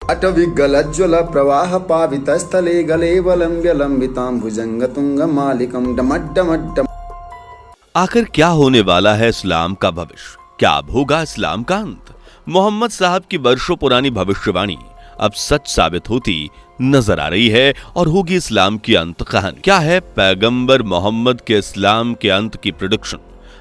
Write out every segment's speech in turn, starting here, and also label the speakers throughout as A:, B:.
A: अटविगलज्ज्वल प्रवाह पावितस्थले गलेवलम्ब्य लंबितां भुजंगतुंग मालिकम डमड्डमड्डम।
B: आखिर क्या होने वाला है इस्लाम का भविष्य? क्या अब होगा इस्लाम का अंत? मोहम्मद साहब की वर्षों पुरानी भविष्यवाणी अब सच साबित होती नजर आ रही है और होगी इस्लाम की अंत कहानी। क्या है पैगंबर मोहम्मद के इस्लाम के अंत की प्रेडिक्शन?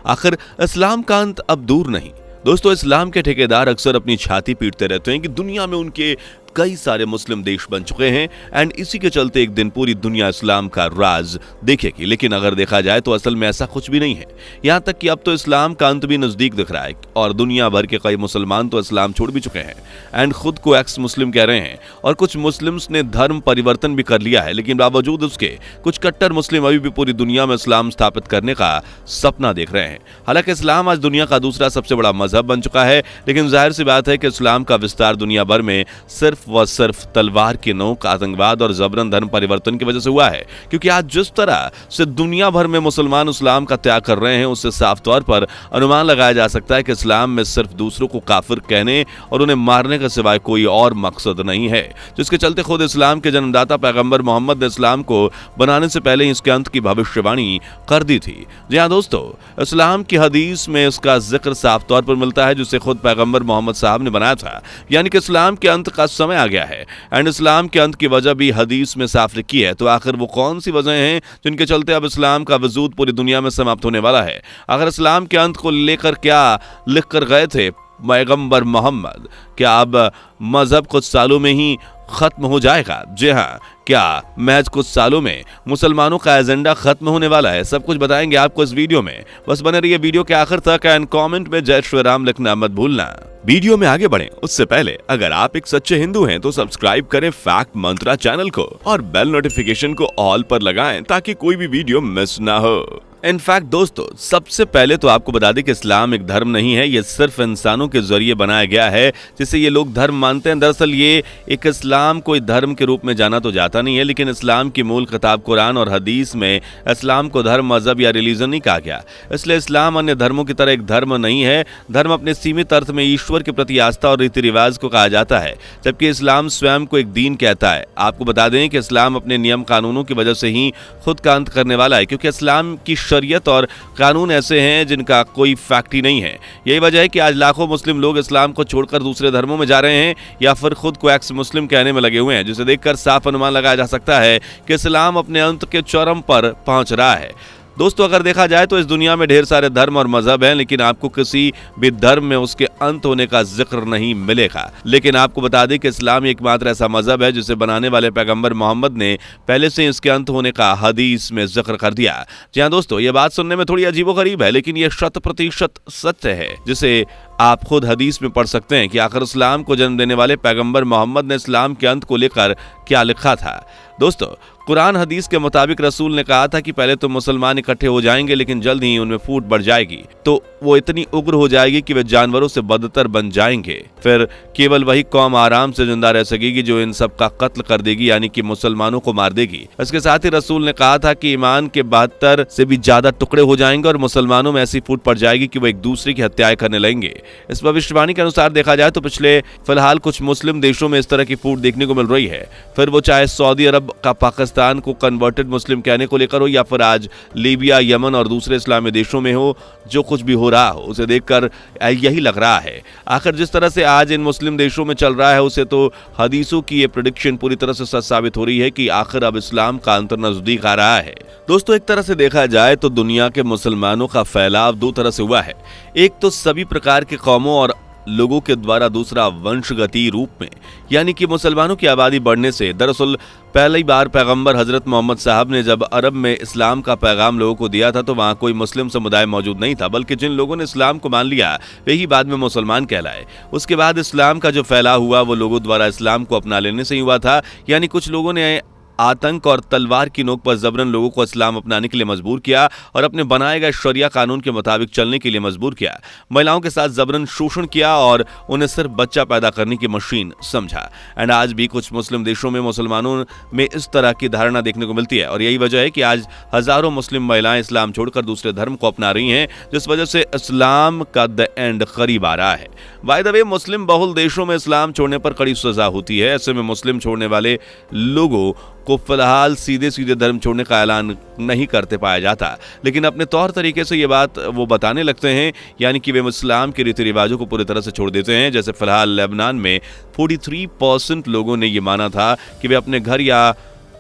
B: आखिर इस्लाम का अंत अब दूर नहीं। दोस्तों, इस्लाम के ठेकेदार अक्सर अपनी छाती पीटते रहते हैं कि दुनिया में उनके कई सारे मुस्लिम देश बन चुके हैं एंड इसी के चलते एक दिन पूरी दुनिया इस्लाम का राज देखेगी। लेकिन अगर देखा जाए तो असल में ऐसा कुछ भी नहीं है। यहां तक कि अब तो इस्लाम का अंत भी नजदीक दिख रहा है और दुनिया भर के कई मुसलमान तो इस्लाम छोड़ भी चुके हैं एंड खुद को एक्स मुस्लिम कह रहे हैं और कुछ मुस्लिम्स ने धर्म परिवर्तन भी कर लिया है। लेकिन बावजूद उसके कुछ कट्टर मुस्लिम अभी भी पूरी दुनिया में इस्लाम स्थापित करने का सपना देख रहे हैं। हालांकि इस्लाम आज दुनिया का दूसरा सबसे बड़ा मजहब बन चुका है, लेकिन जाहिर सी बात है कि इस्लाम का विस्तार दुनिया भर में सिर्फ व सिर्फ तलवार की नोक, आतंकवाद और जबरन धर्म परिवर्तन की वजह से हुआ है। क्योंकि आज जिस तरह से दुनिया भर में मुसलमान इस्लाम का त्याग कर रहे हैं, उससे साफ तौर पर अनुमान लगाया जा सकता है कि इस्लाम में सिर्फ दूसरों को काफिर कहने और उन्हें मारने के सिवाय कोई और मकसद नहीं है, जिसके चलते खुद इस्लाम के जन्मदाता पैगंबर मोहम्मद ने इस्लाम को बनाने से पहले इसके अंत की भविष्यवाणी कर दी थी। जी हाँ दोस्तों, इस्लाम की हदीस में इसका जिक्र साफ तौर पर मिलता है जिसे खुद पैगंबर मोहम्मद साहब ने बनाया था, यानी कि इस्लाम के अंत का समय आ गया है एंड इस्लाम के अंत की वजह भी हदीस में साफ लिखी है। तो आखिर वो कौन सी वजह हैं जिनके चलते अब इस्लाम का वजूद पूरी दुनिया में समाप्त होने वाला है? आखिर इस्लाम के अंत को लेकर क्या लिख कर गए थे पैगंबर मोहम्मद? क्या अब मजहब कुछ सालों में ही खत्म हो जाएगा? जी हाँ, क्या महज कुछ सालों में मुसलमानों का एजेंडा खत्म होने वाला है? सब कुछ बताएंगे आपको इस वीडियो में। बस बने रहिए वीडियो के आखिर तक एंड कमेंट में जय श्री राम लिखना मत भूलना। वीडियो में आगे बढ़ें उससे पहले अगर आप एक सच्चे हिंदू हैं तो सब्सक्राइब करें फैक्ट मंत्रा चैनल को और बेल नोटिफिकेशन को ऑल पर लगाएं ताकि कोई भी वीडियो मिस ना हो। इनफैक्ट दोस्तों, सबसे पहले तो आपको बता दें कि इस्लाम एक धर्म नहीं है, ये सिर्फ इंसानों के जरिए बनाया गया है जिसे ये लोग धर्म मानते हैं। दरअसल ये एक इस्लाम कोई धर्म के रूप में जाना तो जाता नहीं है, लेकिन इस्लाम की मूल किताब कुरान और हदीस में इस्लाम को धर्म, मजहब या रिलीजन नहीं कहा गया। इसलिए इस्लाम अन्य धर्मों की तरह एक धर्म नहीं है। धर्म अपने सीमित अर्थ में ईश्वर के प्रति आस्था और रीति रिवाज को कहा जाता है, जबकि इस्लाम स्वयं को एक दीन कहता है। आपको बता दें कि इस्लाम अपने नियम कानूनों की वजह से ही खुद का अंत करने वाला है, क्योंकि इस्लाम की शरीयत और कानून ऐसे हैं जिनका कोई फैक्ट ही नहीं है। यही वजह है कि आज लाखों मुस्लिम लोग इस्लाम को छोड़कर दूसरे धर्मों में जा रहे हैं या फिर खुद को एक्स मुस्लिम कहने में लगे हुए हैं, जिसे देखकर साफ अनुमान लगाया जा सकता है कि इस्लाम अपने अंत के चरम पर पहुंच रहा है। दोस्तों, अगर देखा जाए तो इस दुनिया में ढेर सारे धर्म और मजहब हैं, लेकिन आपको किसी भी धर्म में उसके अंत होने का जिक्र नहीं मिलेगा। लेकिन आपको बता दें कि इस्लाम एकमात्र ऐसा मजहब है जिसे बनाने वाले पैगंबर मोहम्मद ने पहले से इसके अंत होने का हदीस में जिक्र कर दिया। जी हाँ दोस्तों, ये बात सुनने में थोड़ी अजीबोगरीब है, लेकिन ये 100% सत्य है, जिसे आप खुद हदीस में पढ़ सकते हैं कि आखिर इस्लाम को जन्म देने वाले पैगंबर मोहम्मद ने इस्लाम के अंत को लेकर क्या लिखा था। दोस्तों, कुरान हदीस के मुताबिक रसूल ने कहा था कि पहले तो मुसलमान इकट्ठे हो जाएंगे, लेकिन जल्द ही उनमें फूट बढ़ जाएगी, तो वो इतनी उग्र हो जाएगी कि वे जानवरों से बदतर बन जाएंगे। फिर केवल वही कौम आराम से जिंदा रह सकेगी जो इन सब का कत्ल कर देगी, यानी कि मुसलमानों को मार देगी। इसके साथ ही रसूल ने कहा था कि ईमान के 72 से भी ज्यादा टुकड़े हो जाएंगे और मुसलमानों में ऐसी फूट पड़ जाएगी कि वो एक दूसरे की हत्याएं करने लगेंगे। इस भविष्यवाणी के अनुसार देखा जाए तो पिछले फिलहाल कुछ मुस्लिम देशों में इस तरह की फूट देखने को मिल रही है। फिर वो चाहे सऊदी अरब का पाकिस्तान को कन्वर्टेड मुस्लिम कहने को लेकर हो या फिर आज लीबिया, यमन और दूसरे इस्लामी देशों में हो, जो कुछ भी हो रहा हो उसे देखकर यही लग रहा है। आखिर जिस तरह से आज इन मुस्लिम देशों में चल रहा है, उसे तो हदीसों की ये प्रेडिक्शन पूरी तरह से सच साबित हो रही है कि आखिर अब इस्लाम का अंत नजदीक आ रहा है। दोस्तों, एक तरह से देखा जाए तो दुनिया के मुसलमानों का फैलाव दो तरह से हुआ है। एक तो सभी प्रकार के कौमों और लोगों के द्वारा, दूसरा वंशगति रूप में, यानी कि मुसलमानों की आबादी बढ़ने से। दरअसल पहली बार पैगंबर हजरत मोहम्मद साहब ने जब अरब में इस्लाम का पैगाम लोगों को दिया था तो वहाँ कोई मुस्लिम समुदाय मौजूद नहीं था, बल्कि जिन लोगों ने इस्लाम को मान लिया वे ही बाद में मुसलमान कहलाए। उसके बाद इस्लाम का जो फैलाव हुआ वो लोगों द्वारा इस्लाम को अपना लेने से ही हुआ था, यानी कुछ लोगों ने आतंक और तलवार की नोक पर जबरन लोगों को इस्लाम अपनाने के लिए मजबूर किया और अपने बनाए गए शरिया कानून के मुताबिक चलने के लिए मजबूर किया। महिलाओं के साथ जबरन शोषण किया और उन्हें सिर्फ बच्चा पैदा करने की मशीन समझा। एंड आज भी कुछ मुस्लिम देशों में मुसलमानों में इस तरह की धारणा देखने को मिलती है और यही वजह है कि आज हजारों मुस्लिम महिलाएं इस्लाम छोड़कर दूसरे धर्म को अपना रही हैं, जिस वजह से इस्लाम का द एंड करीब आ रहा है। बाय द वे, मुस्लिम बहुल देशों में इस्लाम छोड़ने पर कड़ी सजा होती है। ऐसे में मुस्लिम छोड़ने वाले लोगों को फिलहाल सीधे सीधे धर्म छोड़ने का ऐलान नहीं करते पाया जाता, लेकिन अपने तौर तरीके से ये बात वो बताने लगते हैं, यानी कि वे इस्लाम के रीति रिवाजों को पूरी तरह से छोड़ देते हैं। जैसे फिलहाल लेबनान में 43% लोगों ने ये माना था कि वे अपने घर या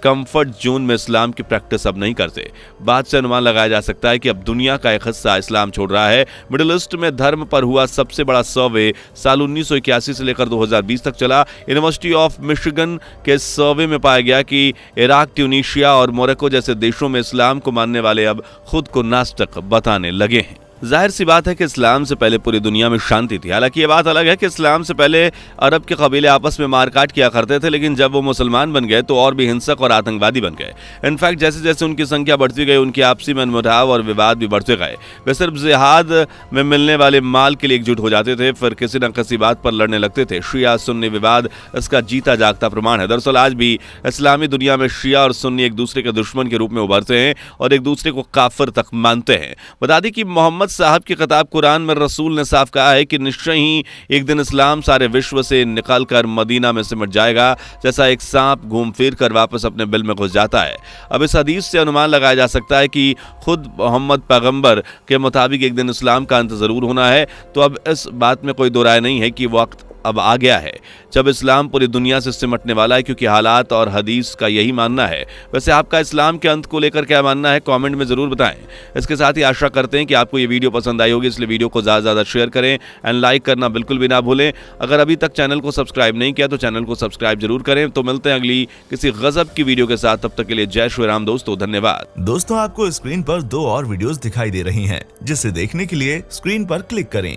B: कंफर्ट जोन में इस्लाम की प्रैक्टिस अब नहीं करते। बात से अनुमान लगाया जा सकता है कि अब दुनिया का एक हिस्सा इस्लाम छोड़ रहा है। मिडिल ईस्ट में धर्म पर हुआ सबसे बड़ा सर्वे साल 1981 से लेकर 2020 तक चला। यूनिवर्सिटी ऑफ मिशिगन के सर्वे में पाया गया कि इराक, ट्यूनीशिया और मोरक्को जैसे देशों में इस्लाम को मानने वाले अब खुद को नास्तिक बताने लगे हैं। जाहिर सी बात है कि इस्लाम से पहले पूरी दुनिया में शांति थी। हालांकि ये बात अलग है कि इस्लाम से पहले अरब के कबीले आपस में मारकाट किया करते थे, लेकिन जब वो मुसलमान बन गए तो और भी हिंसक और आतंकवादी बन गए। इनफैक्ट जैसे जैसे उनकी संख्या बढ़ती गई, उनकी आपसी मनमुटाव और विवाद भी बढ़ते गए। वे सिर्फ जिहाद में मिलने वाले माल के लिए एकजुट हो जाते थे, फिर किसी न किसी बात पर लड़ने लगते थे। शिया सुन्नी विवाद इसका जीता जागता प्रमाण है। दरअसल आज भी इस्लामी दुनिया में शिया और सुन्नी एक दूसरे के दुश्मन के रूप में उभरते हैं और एक दूसरे को काफिर तक मानते हैं। बता दें कि मोहम्मद साहब की किताब कुरान में रसूल ने साफ कहा है कि निश्चय ही एक दिन इस्लाम सारे विश्व से निकलकर मदीना में सिमट जाएगा, जैसा एक सांप घूम फिर कर वापस अपने बिल में घुस जाता है। अब इस हदीस से अनुमान लगाया जा सकता है कि खुद मोहम्मद पैगंबर के मुताबिक एक दिन इस्लाम का अंत जरूर होना है। तो अब इस बात में कोई दो राय नहीं है कि वक्त अब आ गया है जब इस्लाम पूरी दुनिया से सिमटने वाला है, क्योंकि हालात और हदीस का यही मानना है। वैसे आपका इस्लाम के अंत को लेकर क्या मानना है, कमेंट में जरूर बताएं। इसके साथ ही आशा करते हैं कि आपको ये वीडियो पसंद आई होगी, इसलिए वीडियो को ज़्यादा से ज़्यादा शेयर करें एंड लाइक करना बिल्कुल भी ना भूलें। अगर अभी तक चैनल को सब्सक्राइब नहीं किया तो चैनल को सब्सक्राइब जरूर करें। तो मिलते हैं अगली किसी गजब की वीडियो के साथ, तब तक के लिए जय श्री राम दोस्तों, धन्यवाद।
C: दोस्तों, आपको स्क्रीन पर 2 और वीडियोस दिखाई दे रही हैं, जिसे देखने के लिए स्क्रीन पर क्लिक करें।